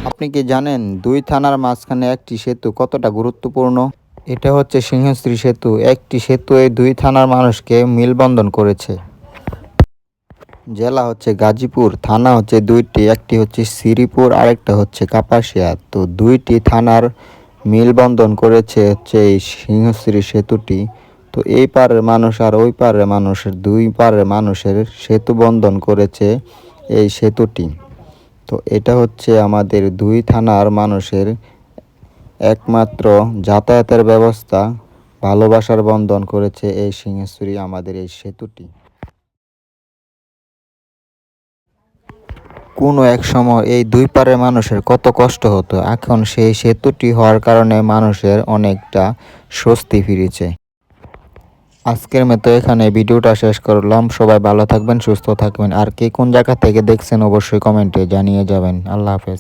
আপনি কি জানেন দুই থানার মাঝখানে একটি সেতু কতটা গুরুত্বপূর্ণ? এটা হচ্ছে সিংহশ্রী সেতু। একটি সেতু এই দুই থানার মানুষকে মেলবন্ধন করেছে। জেলা হচ্ছে গাজীপুর, থানা হচ্ছে দুইটি, একটি হচ্ছে শ্রীপুর আরেকটা হচ্ছে কাপাসিয়া। তো দুইটি থানার মেলবন্ধন করেছে হচ্ছে এই সিংহশ্রী সেতুটি। তো এই পারের মানুষ আর ওই পারের মানুষের, দুই পারের মানুষের সেতু বন্ধন করেছে এই সেতুটি। তো এটা হচ্ছে আমাদের দুই থানার মানুষের একমাত্র যাতায়াতের ব্যবস্থা, ভালোবাসার বন্ধন করেছে এই সিংহেশ্বরী আমাদের এই সেতুটি। কোনো এক সময় এই দুই পারের মানুষের কত কষ্ট হতো, এখন সেই সেতুটি হওয়ার কারণে মানুষের অনেকটা স্বস্তি ফিরেছে। আজকের মতো এখানে ভিডিওটা শেষ করলাম। সবাই ভালো থাকবেন, সুস্থ থাকবেন। আর কে কোন জায়গা থেকে দেখছেন অবশ্যই কমেন্টে জানিয়ে যাবেন। আল্লাহ হাফেজ।